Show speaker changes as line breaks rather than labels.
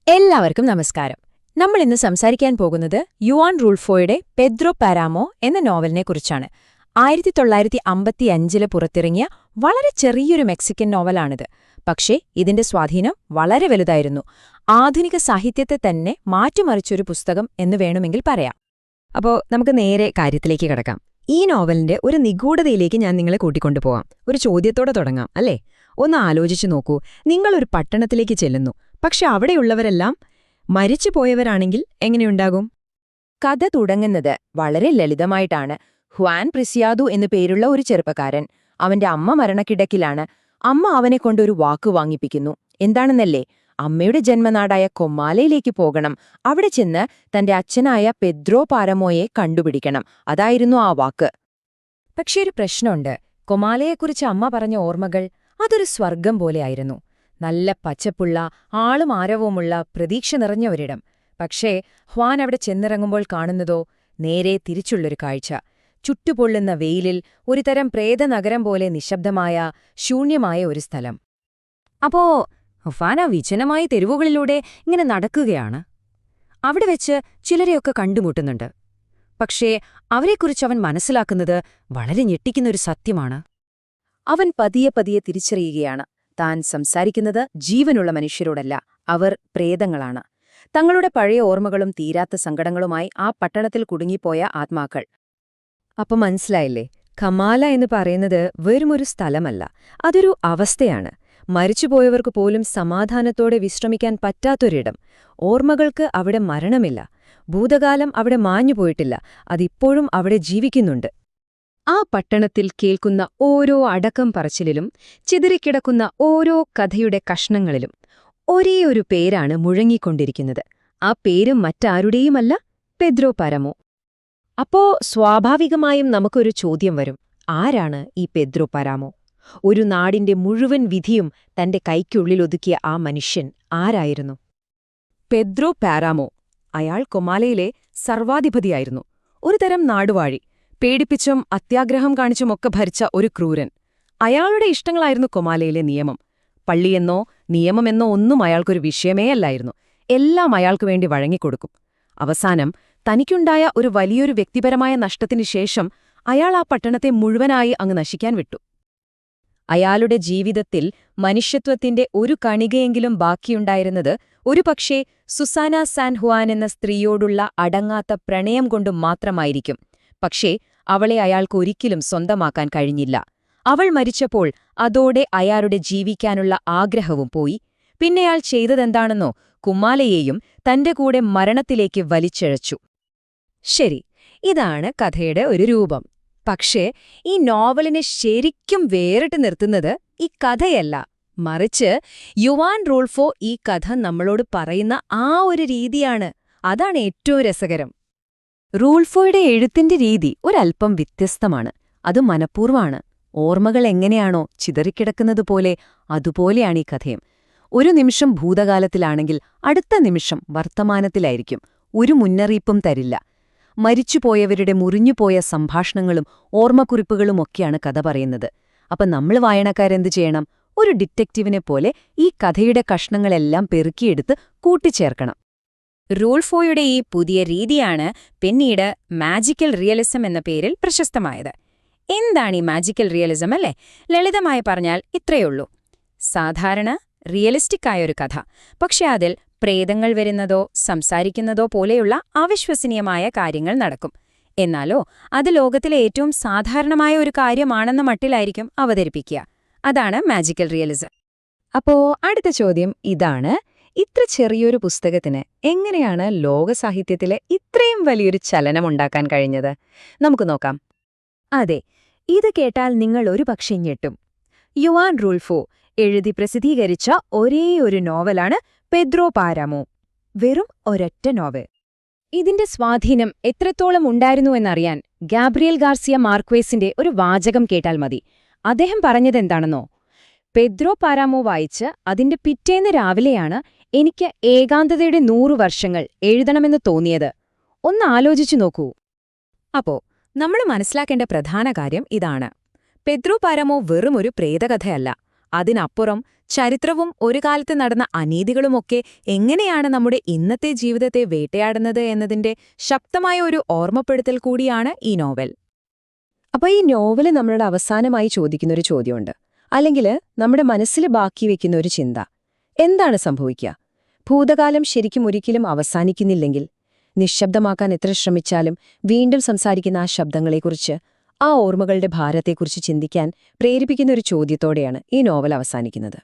എല്ലാവർക്കും നമസ്കാരം. നമ്മൾ ഇന്ന് സംസാരിക്കാൻ പോകുന്നത് യുവാൻ റൂൾഫോയുടെ പെദ്രോ പാരാമോ എന്ന നോവലിനെക്കുറിച്ചാണ്. 1955 പുറത്തിറങ്ങിയ വളരെ ചെറിയൊരു മെക്സിക്കൻ നോവലാണിത്. പക്ഷേ ഇതിന്റെ സ്വാധീനം വളരെ വലുതായിരുന്നു. ആധുനിക സാഹിത്യത്തെ തന്നെ മാറ്റിമറിച്ചൊരു പുസ്തകം എന്ന് വേണമെങ്കിൽ പറയാം.
അപ്പോൾ നമുക്ക് നേരെ കാര്യത്തിലേക്ക് കടക്കാം. ഈ നോവലിന്റെ ഒരു നിഗൂഢതയിലേക്ക് ഞാൻ നിങ്ങളെ കൂട്ടിക്കൊണ്ടുപോവാം. ഒരു ചോദ്യത്തോടെ തുടങ്ങാം, അല്ലേ? ഒന്ന് ആലോചിച്ചു നോക്കൂ. നിങ്ങളൊരു പട്ടണത്തിലേക്ക് ചെല്ലുന്നു, പക്ഷെ അവിടെയുള്ളവരെല്ലാം മരിച്ചുപോയവരാണെങ്കിൽ എങ്ങനെയുണ്ടാകും?
കഥ തുടങ്ങുന്നത് വളരെ ലളിതമായിട്ടാണ്. ഹ്വാൻ പ്രിസിയാദു എന്നു പേരുള്ള ഒരു ചെറുപ്പക്കാരൻ. അവന്റെ അമ്മ മരണക്കിടക്കിലാണ്. അമ്മ അവനെക്കൊണ്ടൊരു വാക്കു വാങ്ങിപ്പിക്കുന്നു. എന്താണെന്നല്ലേ? അമ്മയുടെ ജന്മനാടായ കൊമാലയിലേക്ക് പോകണം. അവിടെ ചെന്ന് തന്റെ അച്ഛനായ പെദ്രോ പാരമോയെ കണ്ടുപിടിക്കണം. അതായിരുന്നു ആ വാക്ക്. പക്ഷേ ഒരു പ്രശ്നമുണ്ട്. കൊമാലയെക്കുറിച്ച് അമ്മ പറഞ്ഞ ഓർമ്മകൾ അതൊരു സ്വർഗം പോലെയായിരുന്നു. നല്ല പച്ചപ്പുള്ള, ആളും ആരവവുമുള്ള, പ്രതീക്ഷ നിറഞ്ഞ ഒരിടം. പക്ഷേ ഹ്വാൻ അവിടെ ചെന്നിറങ്ങുമ്പോൾ കാണുന്നതോ നേരെ തിരിച്ചുള്ളൊരു കാഴ്ച. ചുട്ടുപൊള്ളുന്ന വെയിലിൽ ഒരുതരം പ്രേതനഗരം പോലെ നിശബ്ദമായ, ശൂന്യമായ ഒരു സ്ഥലം. അപ്പോ ഹ്വാൻ ആ വിജനമായ തെരുവുകളിലൂടെ ഇങ്ങനെ നടക്കുകയാണ്. അവിടെ വെച്ച് ചിലരെയൊക്കെ കണ്ടുമുട്ടുന്നുണ്ട്. പക്ഷേ അവരെക്കുറിച്ച് അവൻ മനസ്സിലാക്കുന്നത് വളരെ ഞെട്ടിക്കുന്നൊരു സത്യമാണ്. അവൻ പതിയെ പതിയെ തിരിച്ചറിയുകയാണ്, താൻ സംസാരിക്കുന്നത് ജീവനുള്ള മനുഷ്യരോടല്ല, അവർ പ്രേതങ്ങളാണ്. തങ്ങളുടെ പഴയ ഓർമ്മകളും തീരാത്ത സങ്കടങ്ങളുമായി ആ പട്ടണത്തിൽ കുടുങ്ങിപ്പോയ ആത്മാക്കൾ.
അപ്പം മനസ്സിലായില്ലേ? കമാല എന്ന് പറയുന്നത് വെറുമൊരു സ്ഥലമല്ല, അതൊരു അവസ്ഥയാണ്. മരിച്ചുപോയവർക്ക് പോലും സമാധാനത്തോടെ വിശ്രമിക്കാൻ പറ്റാത്തൊരിടം. ഓർമ്മകൾക്ക് അവിടെ മരണമില്ല. ഭൂതകാലം അവിടെ മാഞ്ഞുപോയിട്ടില്ല, അതിപ്പോഴും അവിടെ ജീവിക്കുന്നുണ്ട്. ആ പട്ടണത്തിൽ കേൾക്കുന്ന ഓരോ അടക്കം പറച്ചിലിലും, ചിതറിക്കിടക്കുന്ന ഓരോ കഥയുടെ കഷ്ണങ്ങളിലും ഒരേയൊരു പേരാണ് മുഴങ്ങിക്കൊണ്ടിരിക്കുന്നത്. ആ പേരും മറ്റാരുടെയുമല്ല, പെദ്രോ പാരമോ. അപ്പോ സ്വാഭാവികമായും നമുക്കൊരു ചോദ്യം വരും, ആരാണ് ഈ പെദ്രോ പാരമോ? ഒരു നാടിന്റെ മുഴുവൻ വിധിയും തന്റെ കൈക്കുള്ളിലൊതുക്കിയ ആ മനുഷ്യൻ ആരായിരുന്നു?
പെദ്രോ പാരാമോ, അയാൾ കൊമാലയിലെ സർവാധിപതിയായിരുന്നു. ഒരുതരം നാടുവാഴി. പേടിപ്പിച്ചും അത്യാഗ്രഹം കാണിച്ചുമൊക്കെ ഭരിച്ച ഒരു ക്രൂരൻ. അയാളുടെ ഇഷ്ടങ്ങളായിരുന്നു കൊമാലയിലെ നിയമം. പള്ളിയെന്നോ നിയമമെന്നോ ഒന്നും അയാൾക്കൊരു വിഷയമേ അല്ലായിരുന്നു. എല്ലാം അയാൾക്കു വേണ്ടി വഴങ്ങിക്കൊടുക്കും. അവസാനം തനിക്കുണ്ടായ ഒരു വലിയൊരു വ്യക്തിപരമായ നഷ്ടത്തിനു ശേഷം അയാൾ ആ പട്ടണത്തെ മുഴുവനായി അങ്ങ് നശിക്കാൻ വിട്ടു. അയാളുടെ ജീവിതത്തിൽ മനുഷ്യത്വത്തിന്റെ ഒരു കണികയെങ്കിലും ബാക്കിയുണ്ടായിരുന്നത് ഒരുപക്ഷേ സുസാന സാൻ ഹുവാൻ എന്ന സ്ത്രീയോടുള്ള അടങ്ങാത്ത പ്രണയം കൊണ്ടു മാത്രമായിരിക്കും. പക്ഷേ അവളെ അയാൾക്കൊരിക്കലും സ്വന്തമാക്കാൻ കഴിഞ്ഞില്ല. അവൾ മരിച്ചപ്പോൾ അതോടെ അയാളുടെ ജീവിക്കാനുള്ള ആഗ്രഹവും പോയി. പിന്നെയാൾ ചെയ്തതെന്താണെന്നോ? കുമാലയെയും തന്റെ കൂടെ മരണത്തിലേക്ക് വലിച്ചിഴച്ചു. ശരി, ഇതാണ് കഥയുടെ ഒരു രൂപം. പക്ഷേ ഈ നോവലിനെ ശരിക്കും വേറിട്ട് നിർത്തുന്നത് ഈ കഥയല്ല, മറിച്ച് യുവാൻ റൂൾഫോ ഈ കഥ നമ്മളോട് പറയുന്ന ആ ഒരു രീതിയാണ്. അതാണ് ഏറ്റവും രസകരം. റൂൾഫോയുടെ എഴുത്തിന്റെ രീതി ഒരൽപ്പം വ്യത്യസ്തമാണ്. അത് മനഃപൂർവ്വമാണ്. ഓർമ്മകൾ എങ്ങനെയാണോ ചിതറിക്കിടക്കുന്നതുപോലെ അതുപോലെയാണ് ഈ കഥയും. ഒരു നിമിഷം ഭൂതകാലത്തിലാണെങ്കിൽ അടുത്ത നിമിഷം വർത്തമാനത്തിലായിരിക്കും. ഒരു മുന്നറിയിപ്പും തരില്ല. മരിച്ചുപോയവരുടെ മുറിഞ്ഞുപോയ സംഭാഷണങ്ങളും ഓർമ്മക്കുറിപ്പുകളുമൊക്കെയാണ് കഥ പറയുന്നത്. അപ്പം നമ്മൾ വായനക്കാരെന്തു ചെയ്യണം? ഒരു ഡിറ്റക്റ്റീവിനെ പോലെ ഈ കഥയുടെ കഷ്ണങ്ങളെല്ലാം പെറുക്കിയെടുത്ത് കൂട്ടിച്ചേർക്കണം.
റൂൾഫോയുടെ ഈ പുതിയ രീതിയാണ് പിന്നീട് മാജിക്കൽ റിയലിസം എന്ന പേരിൽ പ്രശസ്തമായത്. എന്താണ് ഈ മാജിക്കൽ റിയലിസം, അല്ലേ? ലളിതമായി പറഞ്ഞാൽ ഇത്രയുള്ളൂ. സാധാരണ റിയലിസ്റ്റിക്കായൊരു കഥ, പക്ഷെ അതിൽ പ്രേതങ്ങൾ വരുന്നതോ സംസാരിക്കുന്നതോ പോലെയുള്ള അവിശ്വസനീയമായ കാര്യങ്ങൾ നടക്കും. എന്നാലോ അത് ലോകത്തിലെ ഏറ്റവും സാധാരണമായ ഒരു കാര്യമാണെന്ന മട്ടിലായിരിക്കും അവതരിപ്പിക്കുക. അതാണ് മാജിക്കൽ റിയലിസം.
അപ്പോ അടുത്ത ചോദ്യം ഇതാണ്, ഇത്ര ചെറിയൊരു പുസ്തകത്തിന് എങ്ങനെയാണ് ലോകസാഹിത്യത്തിലെ ഇത്രയും വലിയൊരു ചലനമുണ്ടാക്കാൻ കഴിഞ്ഞത്? നമുക്ക് നോക്കാം.
അതെ, ഇത് കേട്ടാൽ നിങ്ങൾ ഒരുപക്ഷെ ഞെട്ടും. യുവാൻ റൂൾഫോ എഴുതി പ്രസിദ്ധീകരിച്ച ഒരേയൊരു നോവലാണ് പെദ്രോ പാരമോ. വെറും ഒരൊറ്റ നോവൽ. ഇതിന്റെ സ്വാധീനം എത്രത്തോളം ഉണ്ടായിരുന്നുവെന്നറിയാൻ ഗാബ്രിയൽ ഗാർസിയ മാർക്വേസിന്റെ ഒരു വാചകം കേട്ടാൽ മതി. അദ്ദേഹം പറഞ്ഞതെന്താണെന്നോ? പെദ്രോ പാരാമോ വായിച്ച് അതിന്റെ പിറ്റേന്ന് രാവിലെയാണ് എനിക്ക് ഏകാന്തതയുടെ 100 വർഷങ്ങൾ എഴുതണമെന്ന് തോന്നിയത്. ഒന്ന് ആലോചിച്ചു നോക്കൂ. അപ്പോ നമ്മൾ മനസ്സിലാക്കേണ്ട പ്രധാന കാര്യം ഇതാണ്. പെദ്രോ പാരമോ വെറുമൊരു പ്രേതകഥയല്ല,
അതിനപ്പുറം ചരിത്രവും ഒരു കാലത്ത് നടന്ന അനീതികളുമൊക്കെ എങ്ങനെയാണ് നമ്മുടെ ഇന്നത്തെ ജീവിതത്തെ വേട്ടയാടുന്നത് എന്നതിന്റെ ശക്തമായ ഒരു ഓർമ്മപ്പെടുത്തൽ കൂടിയാണ് ഈ നോവൽ.
അപ്പൊ ഈ നോവല് നമ്മളോട് അവസാനമായി ചോദിക്കുന്നൊരു ചോദ്യമുണ്ട്, അല്ലെങ്കിൽ നമ്മുടെ മനസ്സിൽ ബാക്കി വെക്കുന്ന ഒരു ചിന്ത. എന്താണ് സംഭവിക്കുക? ഭൂതകാലം ശരിക്കും ഒരിക്കലും അവസാനിക്കുന്നില്ലെങ്കിൽ, നിശ്ശബ്ദമാക്കാൻ എത്ര ശ്രമിച്ചാലും വീണ്ടും സംസാരിക്കുന്ന ആ ശബ്ദങ്ങളെക്കുറിച്ച്, ആ ഓർമ്മകളുടെ ഭാരത്തെക്കുറിച്ച് ചിന്തിക്കാൻ പ്രേരിപ്പിക്കുന്ന ഒരു ചോദ്യത്തോടെയാണ് ഈ നോവൽ അവസാനിക്കുന്നത്.